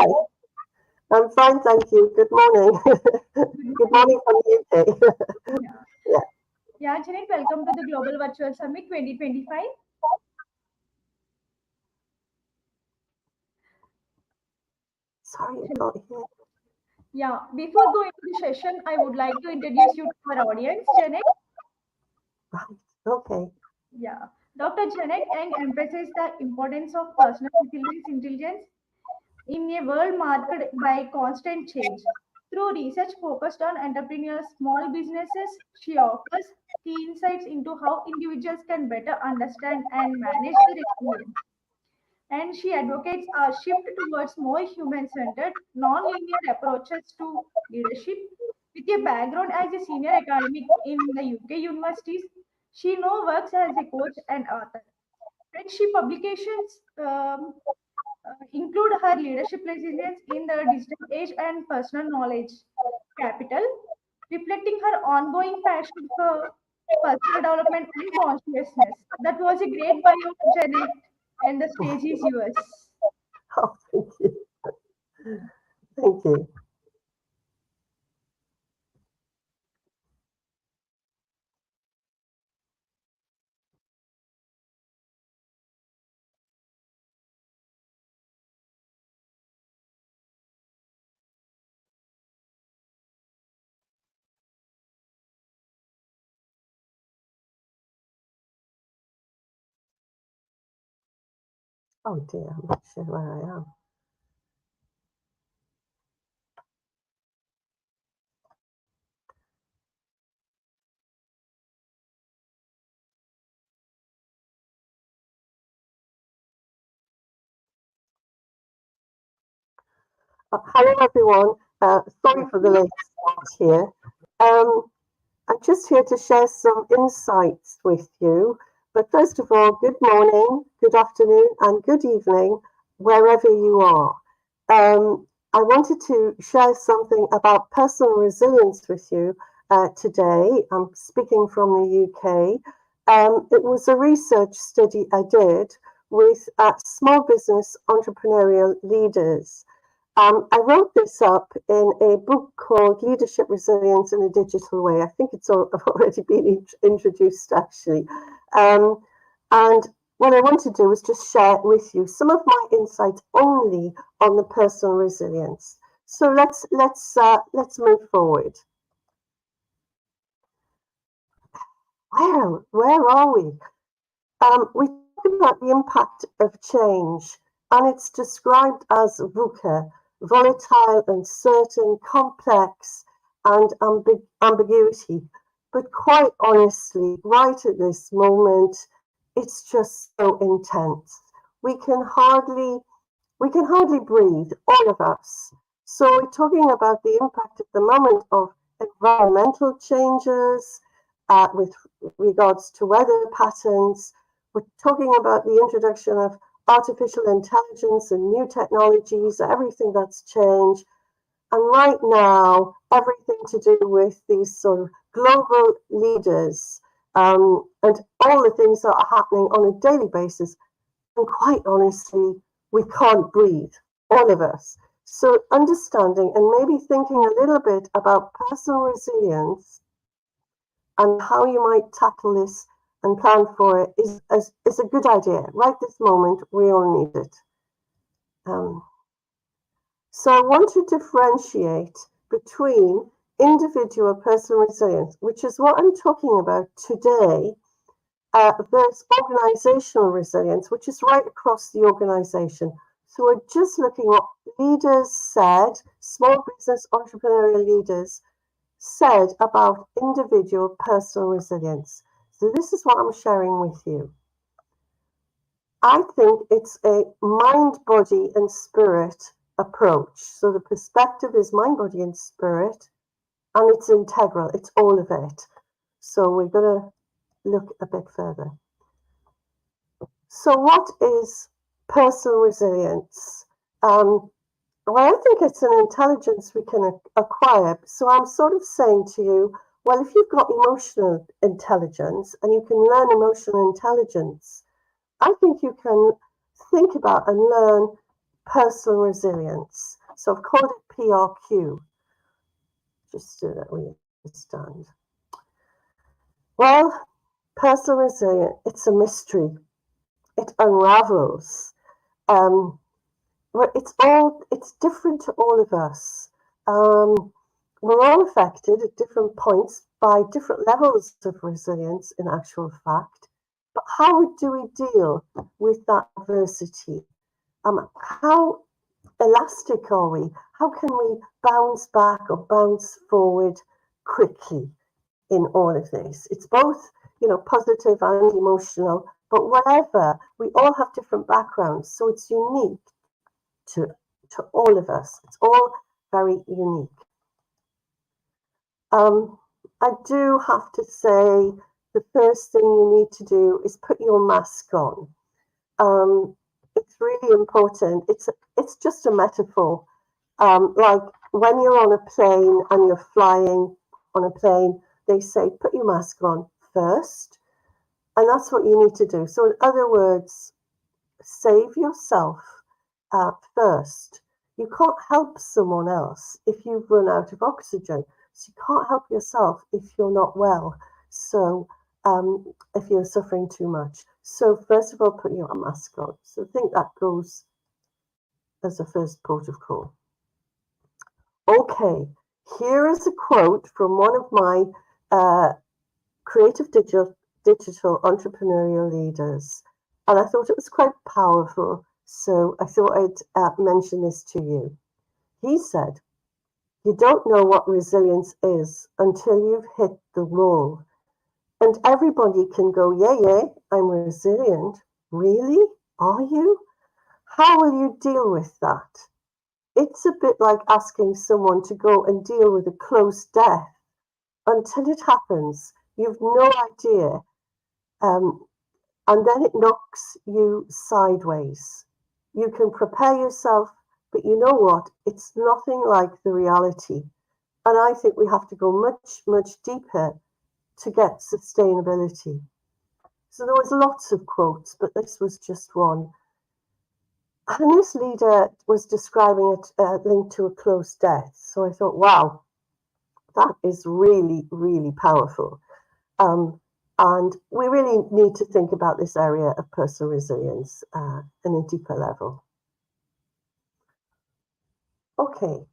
Hi. I'm fine, thank you. Good morning. Good morning from the UK. Yeah. Yeah, Janet, welcome to the Global Virtual Summit 2025. Sorry, I can't hear. Yeah, before going to the session, I would like to introduce you to our audience, Janet. Right, okay. Yeah, Dr. Janet Young emphasizes the importance of personal intelligence in a world marked by constant change. Through research focused on entrepreneurs, small businesses, she offers key insights into how individuals can better understand and manage their experience. And she advocates a shift towards more human-centered, non-linear approaches to leadership. With a background as a senior academic in the UK universities, she now works as a coach and author. And she publications include her leadership resilience in the digital age and personal knowledge capital, reflecting her ongoing passion for personal development and consciousness. That was a great bio, Janet, and the stage is yours. Oh, thank you. Thank you. Oh dear, I'm not sure where I am. Hello everyone. Sorry for the late start here. I'm just here to share some insights with you. But first of all, good morning, good afternoon, and good evening, wherever you are. I wanted to share something about personal resilience with you today. I'm speaking from the UK. It was a research study I did with small business entrepreneurial leaders. I wrote this up in a book called Leadership Resilience in a Digital Way. I think it's already been introduced, actually. And what I want to do is just share with you some of my insights only on the personal resilience. So let's move forward. Where are we? We talk about the impact of change, and it's described as VUCA, volatile, uncertain, complex, and ambiguity. But quite honestly, right at this moment, it's just so intense. We can hardly breathe, all of us. So we're talking about the impact at the moment of environmental changes, with regards to weather patterns. We're talking about the introduction of artificial intelligence and new technologies, everything that's changed. And right now, everything to do with these sort of global leaders, and all the things that are happening on a daily basis. And quite honestly, we can't breathe, all of us. So understanding and maybe thinking a little bit about personal resilience and how you might tackle this and plan for it is a good idea. Right this moment, we all need it. So I want to differentiate between individual personal resilience, which is what I'm talking about today, versus organizational resilience, which is right across the organization. So we're just looking at what leaders said, small business entrepreneurial leaders said about individual personal resilience. So this is what I'm sharing with you. I think it's a mind, body, and spirit approach. So the perspective is mind, body, and spirit, and it's integral. It's all of it. So we're going to look a bit further. So what is personal resilience? Well, I think it's an intelligence we can acquire. So I'm sort of saying to you, well, if you've got emotional intelligence and you can learn emotional intelligence, I think you can think about and learn personal resilience. So I've called it PRQ, just so that we understand. Well, personal resilience, it's a mystery. It unravels. It's different to all of us. We're all affected at different points by different levels of resilience, in actual fact. But how do we deal with that adversity? How elastic are we? How can we bounce back or bounce forward quickly in all of this? It's both, positive and emotional, but whatever, we all have different backgrounds, so it's unique to all of us. It's all very unique. I do have to say, the first thing you need to do is put your mask on. It's really important. It's just a metaphor. Like when you're on a plane and you're flying on a plane, they say, put your mask on first. And that's what you need to do. So in other words, save yourself first. You can't help someone else if you've run out of oxygen. So you can't help yourself if you're not well. So if you're suffering too much. So first of all, put your mask on. So I think that goes as a first port of call. Okay, here is a quote from one of my creative digital entrepreneurial leaders. And I thought it was quite powerful. So I thought I'd mention this to you. He said, "You don't know what resilience is until you've hit the wall. And everybody can go, yeah, I'm resilient. Really? Are you? How will you deal with that?" It's a bit like asking someone to go and deal with a close death. Until it happens, you've no idea. And then it knocks you sideways. You can prepare yourself, but you know what? It's nothing like the reality. And I think we have to go much, much deeper to get sustainability. So there was lots of quotes, but this was just one. And this leader was describing it linked to a close death. So I thought, wow, that is really, really powerful. And we really need to think about this area of personal resilience in a deeper level. Okay,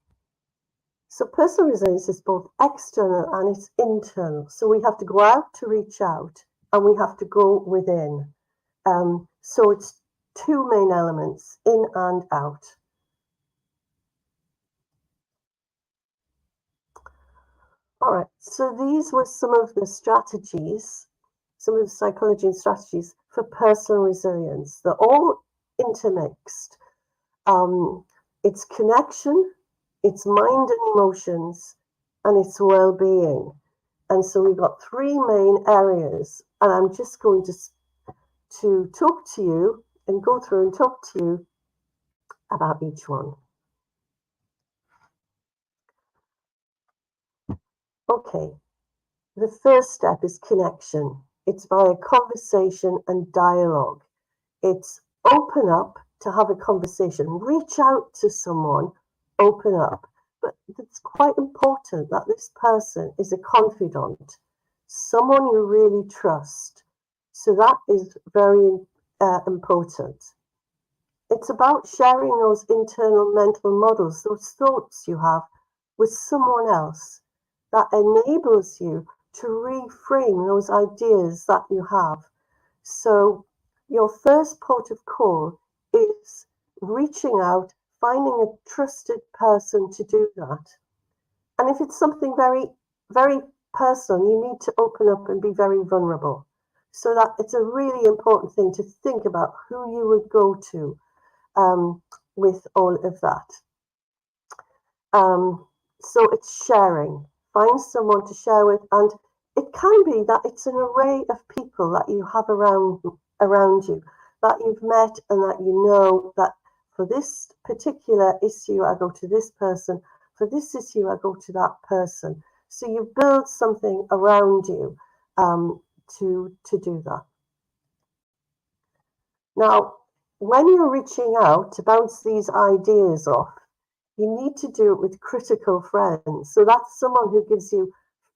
so personal resilience is both external and it's internal. So we have to go out to reach out and we have to go within. So it's two main elements, in and out. All right, so these were some of the strategies, some of the psychology and strategies for personal resilience. They're all intermixed. It's connection, it's mind and emotions, and it's well-being. And so we've got three main areas, and I'm just going to talk to you and go through and talk to you about each one. Okay, the first step is connection. It's via conversation and dialogue. It's open up to have a conversation, reach out to someone, open up. But it's quite important that this person is a confidant, someone you really trust. So that is very important. It's about sharing those internal mental models, those thoughts you have with someone else that enables you to reframe those ideas that you have. So your first port of call is reaching out, finding a trusted person to do that. And if it's something very, very personal, you need to open up and be very vulnerable. So that it's a really important thing to think about who you would go to with all of that. So it's sharing. Find someone to share with, and it can be that it's an array of people that you have around you, that you've met and that you know that for this particular issue, I go to this person. For this issue, I go to that person. So you build something around you to do that. Now, when you're reaching out to bounce these ideas off, you need to do it with critical friends. So that's someone who gives you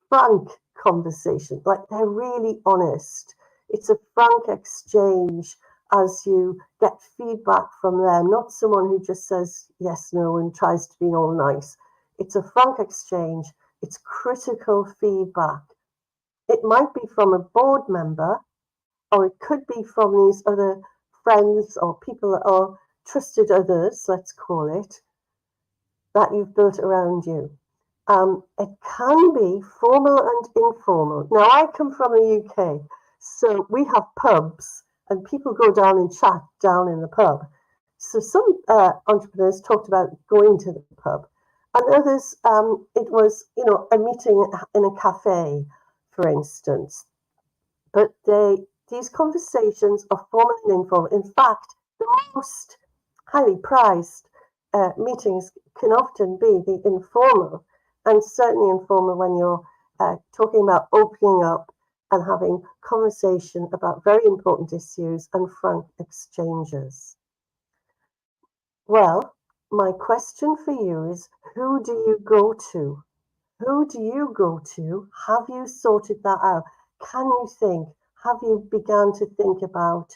frank conversation, like they're really honest. It's a frank exchange as you get feedback from them, not someone who just says yes, no, and tries to be all nice. It's a frank exchange. It's critical feedback. It might be from a board member, or it could be from these other friends or people that are trusted others, let's call it, that you've built around you. It can be formal and informal. Now, I come from the UK, so we have pubs and people go down and chat down in the pub. So some entrepreneurs talked about going to the pub, and others, it was, a meeting in a cafe, for instance. But these conversations are formal and informal. In fact, the most highly prized meetings can often be the informal, and certainly informal when you're talking about opening up and having conversation about very important issues and frank exchanges. Well, my question for you is, who do you go to? Who do you go to? Have you sorted that out? Can you think? Have you begun to think about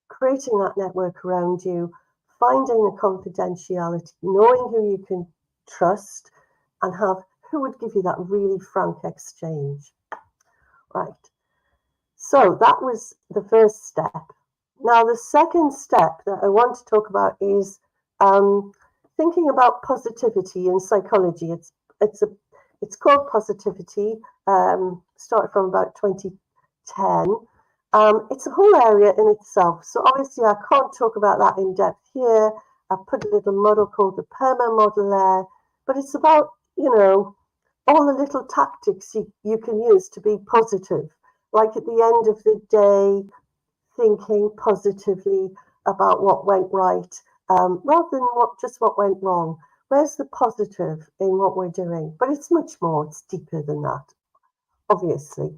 creating that network around you, finding the confidentiality, knowing who you can trust, and who would give you that really frank exchange? Right. So that was the first step. Now, the second step that I want to talk about is thinking about positivity in psychology. It's called positivity. Started from about 2010. It's a whole area in itself. So obviously, I can't talk about that in depth here. I put a little model called the PERMA model there, but it's about all the little tactics you can use to be positive. Like at the end of the day, thinking positively about what went right, rather than what went wrong. Where's the positive in what we're doing? But it's much more, it's deeper than that, obviously.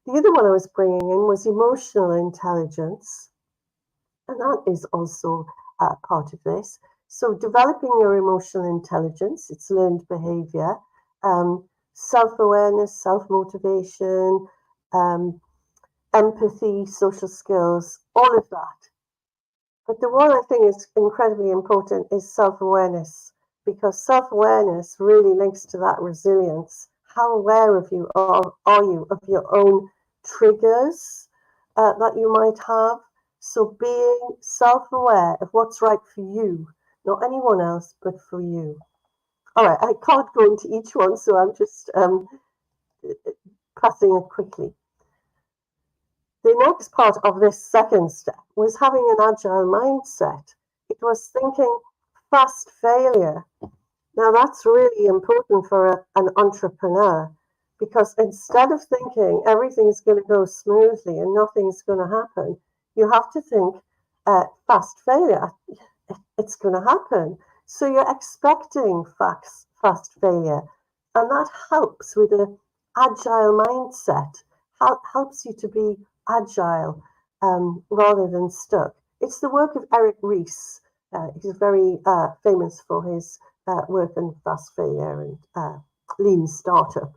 The other one I was bringing in was emotional intelligence, and that is also part of this. So developing your emotional intelligence, it's learned behavior, self-awareness, self-motivation, empathy, social skills, all of that. But the one I think is incredibly important is self-awareness, because self-awareness really links to that resilience. How aware of you are you of your own triggers that you might have? So being self-aware of what's right for you, not anyone else, but for you. All right, I can't go into each one, so I'm just passing it quickly. The next part of this second step was having an agile mindset. It was thinking fast failure. Now that's really important for an entrepreneur, because instead of thinking everything's going to go smoothly and nothing's going to happen, you have to think fast failure. It's going to happen. So you're expecting fast failure, and that helps with an agile mindset. Helps you to be agile rather than stuck. It's the work of Eric Ries. He's very famous for his work on fast failure and lean startup.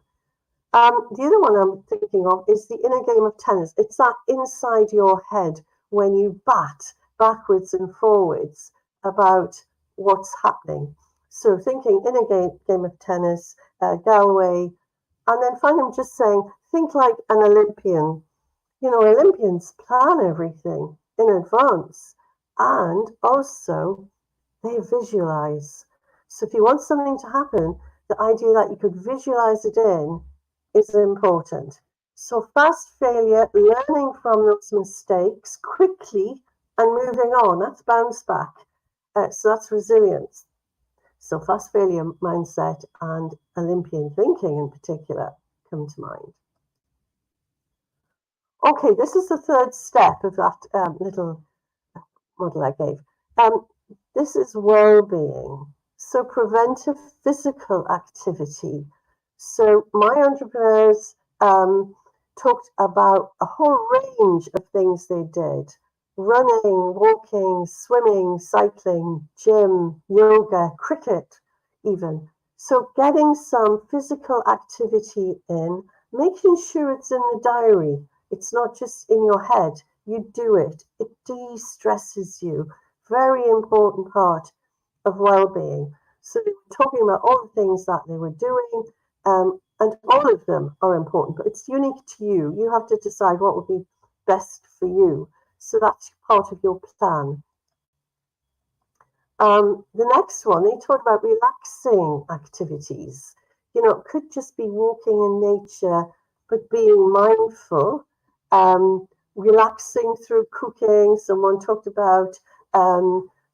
The other one I'm thinking of is the inner game of tennis. It's that inside your head when you bat backwards and forwards about what's happening. So thinking inner game of tennis, Galway, and then find them just saying, think like an Olympian. Olympians plan everything in advance, and also they visualize. So if you want something to happen, the idea that you could visualize it in is important. So fast failure, learning from those mistakes quickly and moving on, that's bounce back. So that's resilience. So fast failure mindset and Olympian thinking in particular come to mind. Okay, this is the third step of that little model I gave. This is well-being. So preventive physical activity. So my entrepreneurs talked about a whole range of things they did. running, walking, swimming, cycling, gym, yoga, cricket even. So getting some physical activity in, making sure it's in the diary. It's not just in your head. You do it. It de-stresses you. Very important part of well-being. So they were talking about all the things that they were doing, and all of them are important, but it's unique to you. You have to decide what would be best for you. So that's part of your plan. The next one, they talk about relaxing activities. You know, it could just be walking in nature, but being mindful, relaxing through cooking. Someone talked about,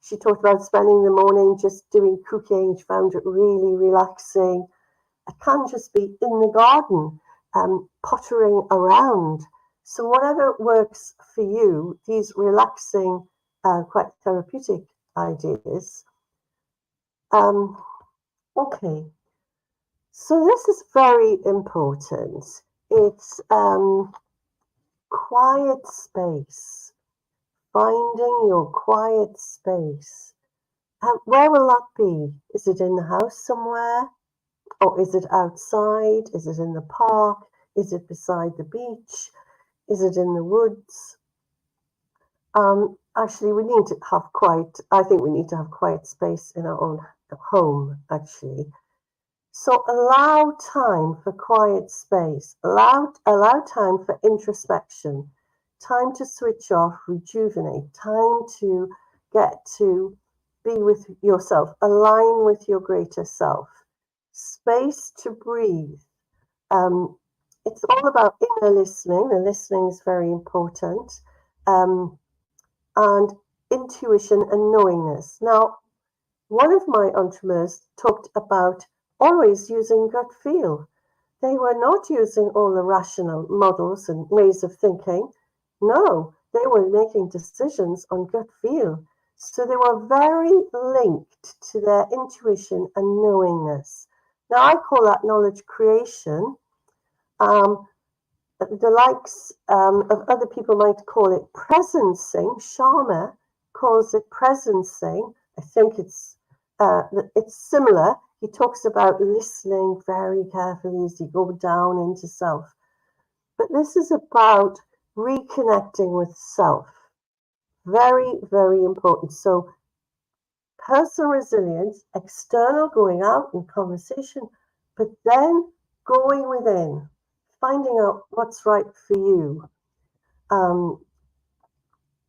she talked about spending the morning just doing cooking. She found it really relaxing. It can just be in the garden, pottering around. So whatever works for you, these relaxing, quite therapeutic ideas. Okay, so this is very important. It's quiet space, finding your quiet space. Where will that be? Is it in the house somewhere? Or is it outside? Is it in the park? Is it beside the beach? Is it in the woods? Actually, we need to have I think we need to have quiet space in our own home, actually. So allow time for quiet space, allow time for introspection, time to switch off, rejuvenate, time to get to be with yourself, align with your greater self, space to breathe. It's all about inner listening. The listening is very important. And intuition and knowingness. Now, one of my entrepreneurs talked about always using gut feel. They were not using all the rational models and ways of thinking. No, they were making decisions on gut feel. So they were very linked to their intuition and knowingness. Now, I call that knowledge creation. The likes of other people might call it presencing. Sharma calls it presencing. I think it's similar. He talks about listening very carefully as you go down into self. But this is about reconnecting with self. Very, very important. So personal resilience, external, going out in conversation, but then going within, finding out what's right for you.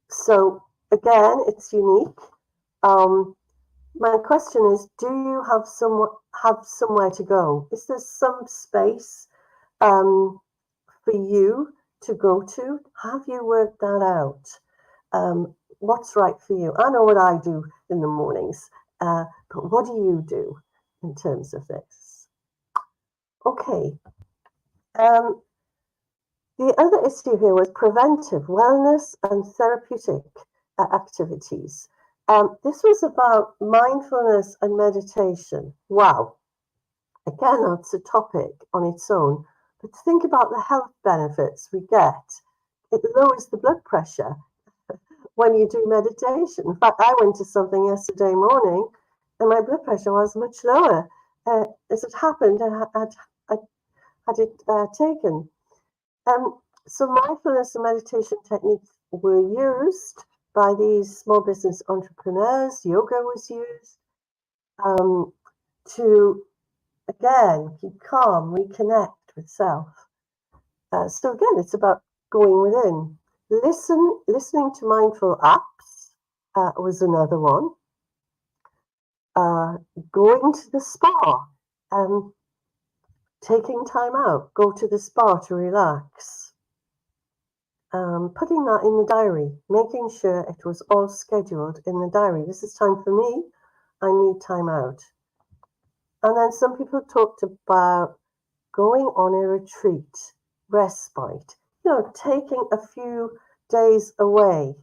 So again, it's unique. My question is, do you have somewhere to go? Is there some space for you to go to? Have you worked that out? What's right for you? I know what I do in the mornings, but what do you do in terms of this? Okay. The other issue here was preventive wellness and therapeutic activities. This was about mindfulness and meditation. Wow. Again, that's a topic on its own. But think about the health benefits we get. It lowers the blood pressure when you do meditation. In fact, I went to something yesterday morning and my blood pressure was much lower. As it happened, I had it taken. So mindfulness and meditation techniques were used by these small business entrepreneurs. Yoga was used to, again, keep calm, reconnect with self. So again, it's about going within. Listening to mindful apps was another one. Going to the spa, taking time out, go to the spa to relax. Putting that in the diary, making sure it was all scheduled in the diary. This is time for me. I need time out. And then some people talked about going on a retreat, respite, taking a few days away,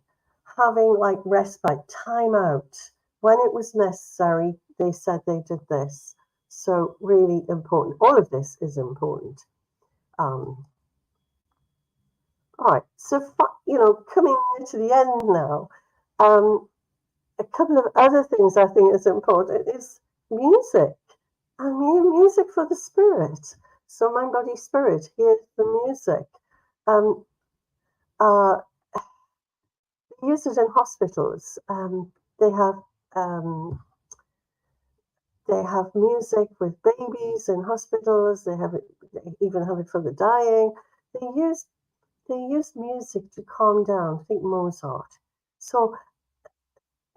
having like respite, time out. When it was necessary, they said they did this. So really important. All of this is important. All right, so coming to the end now, a couple of other things I think is important is music. I mean, music for the spirit. So mind, body, spirit. Here's the music. Uh, they use it in hospitals. They have um, they have music with babies in hospitals. They even have it for the dying. They use music to calm down. Think Mozart. So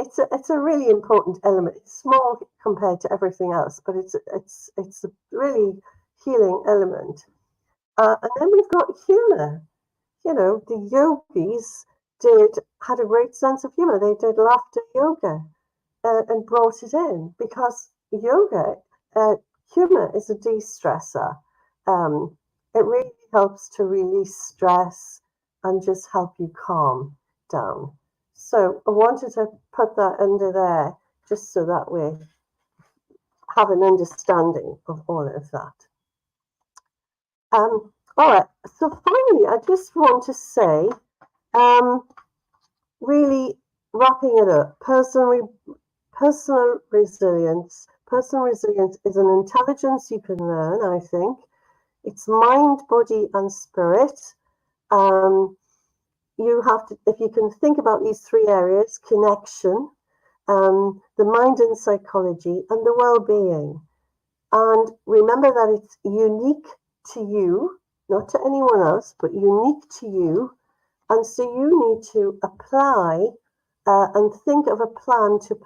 it's a really important element. It's small compared to everything else, but it's a really healing element. And then we've got humor. The yogis had a great sense of humor. They did laughter yoga and brought it in because yoga, humor is a de-stressor. It really helps to release stress and just help you calm down. So I wanted to put that under there just so that we have an understanding of all of that. All right, so finally, I just want to say, really wrapping it up, personal resilience. Personal resilience is an intelligence you can learn, I think. It's mind, body, and spirit. You have to, if you can think about these three areas: connection, the mind and psychology, and the well-being. And remember that it's unique to you, not to anyone else, but unique to you. And so you need to apply and think of a plan to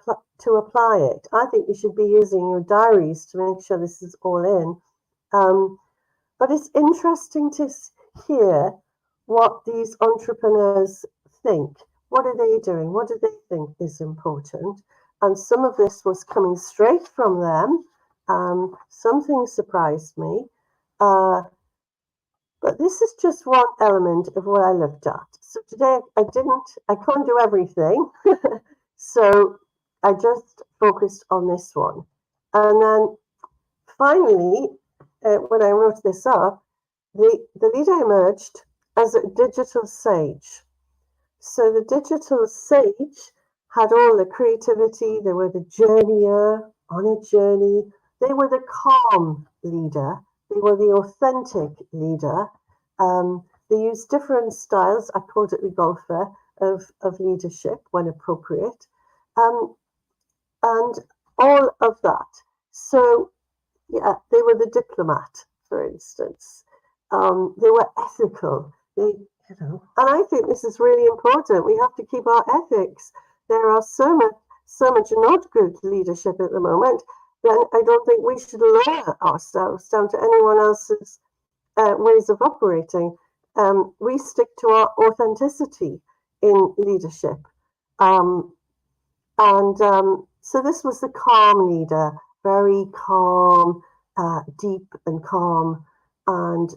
apply it. I think you should be using your diaries to make sure this is all in. But it's interesting to hear what these entrepreneurs think. What are they doing? What do they think is important? And some of this was coming straight from them. Some things surprised me. But this is just one element of what I looked at. So today I can't do everything. So I just focused on this one. And then finally, when I wrote this up, the leader emerged as a digital sage. So the digital sage had all the creativity. They were the journeyer on a journey. They were the calm leader. They were the authentic leader. They used different styles. I called it the golfer of leadership when appropriate. And all of that. So, yeah, they were the diplomat, for instance. They were ethical. And I think this is really important. We have to keep our ethics. There are so much not good leadership at the moment. Then I don't think we should lower ourselves down to anyone else's ways of operating. We stick to our authenticity in leadership. So this was the calm leader, very calm, deep and calm, and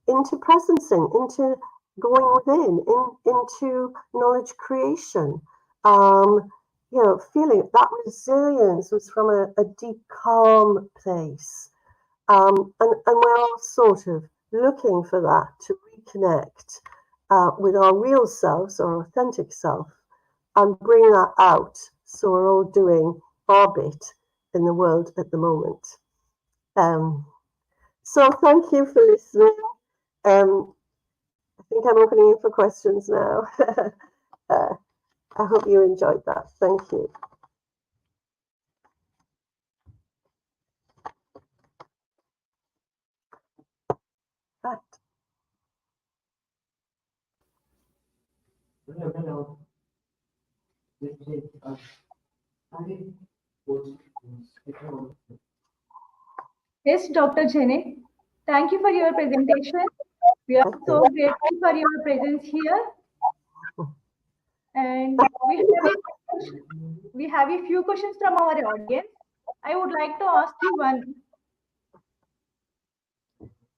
into presencing, into going within, into knowledge creation. Feeling that resilience was from a deep, calm place. And we're all sort of looking for that to reconnect with our real selves, our authentic self, and bring that out. So we're all doing our bit in the world at the moment. So thank you for listening. I think I'm opening it for questions now. I hope you enjoyed that. Thank you. Right. Hello. Yes, Dr. 𝐞𝐻𝐿, thank you for your presentation. We are so grateful for your presence here. And we have a few questions from our audience. I would like to ask you one.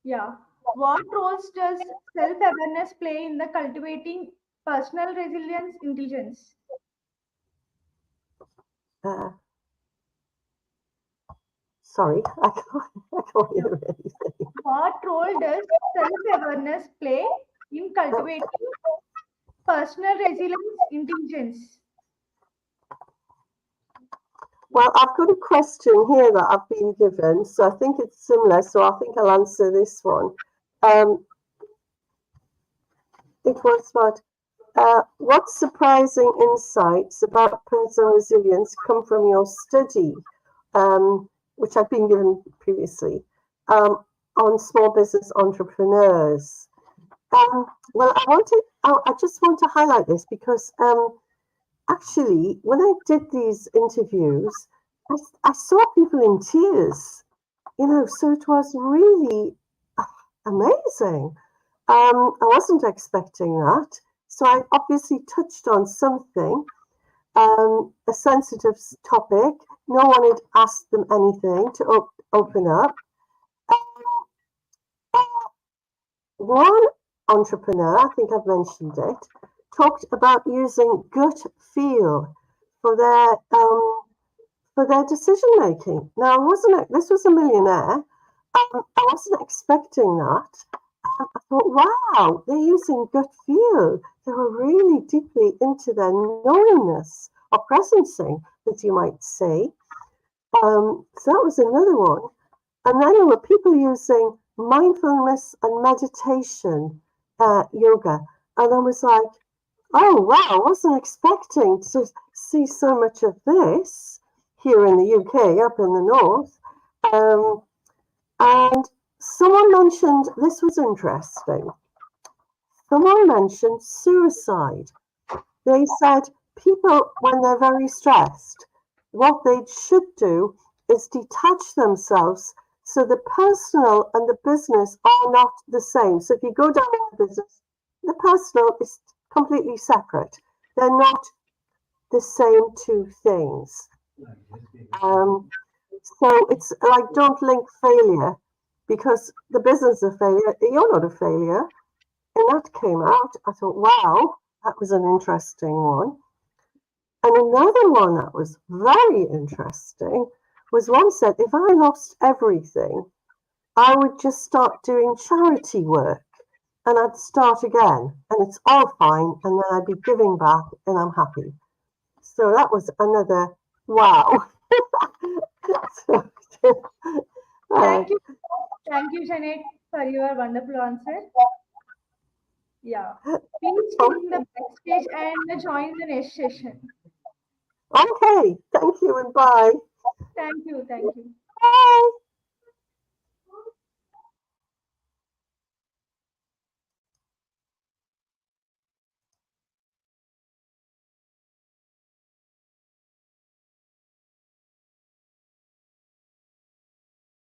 Yeah. What roles does self-awareness play in the cultivating personal resilience intelligence? Sorry, I can't hear anything. What role does self-awareness play in cultivating personal resilience intelligence? Well, I've got a question here that I've been given, so I think it's similar, so I think I'll answer this one. It was what surprising insights about personal resilience come from your study, which I've been given previously, on small business entrepreneurs? Well, I just want to highlight this because actually, when I did these interviews, I saw people in tears, so it was really amazing. I wasn't expecting that. So I obviously touched on something, a sensitive topic. No one had asked them anything to open up. One entrepreneur, I think I've mentioned it, talked about using gut feel for their decision making. Now, this was a millionaire. I wasn't expecting that. I thought, wow, they're using gut feel. They were really deeply into their knowingness or presencing, as you might say. So that was another one. And then there were people using mindfulness and meditation, yoga. And I was like, oh, wow, I wasn't expecting to see so much of this here in the UK, up in the north. And someone mentioned, this was interesting, someone mentioned suicide. They said people, when they're very stressed, what they should do is detach themselves so the personal and the business are not the same. So if you go down in the business, the personal is completely separate. They're not the same two things. So it's like, don't link failure, because the business is a failure. You're not a failure. And that came out. I thought, wow, that was an interesting one. And another one that was very interesting was one said, if I lost everything, I would just start doing charity work and I'd start again and it's all fine. And then I'd be giving back and I'm happy. So that was another wow. Thank you. Thank you, Janet, for your wonderful answer. Yeah. Please take the backstage and join the next session. Okay. Thank you and bye. Thank you. Thank you. Bye.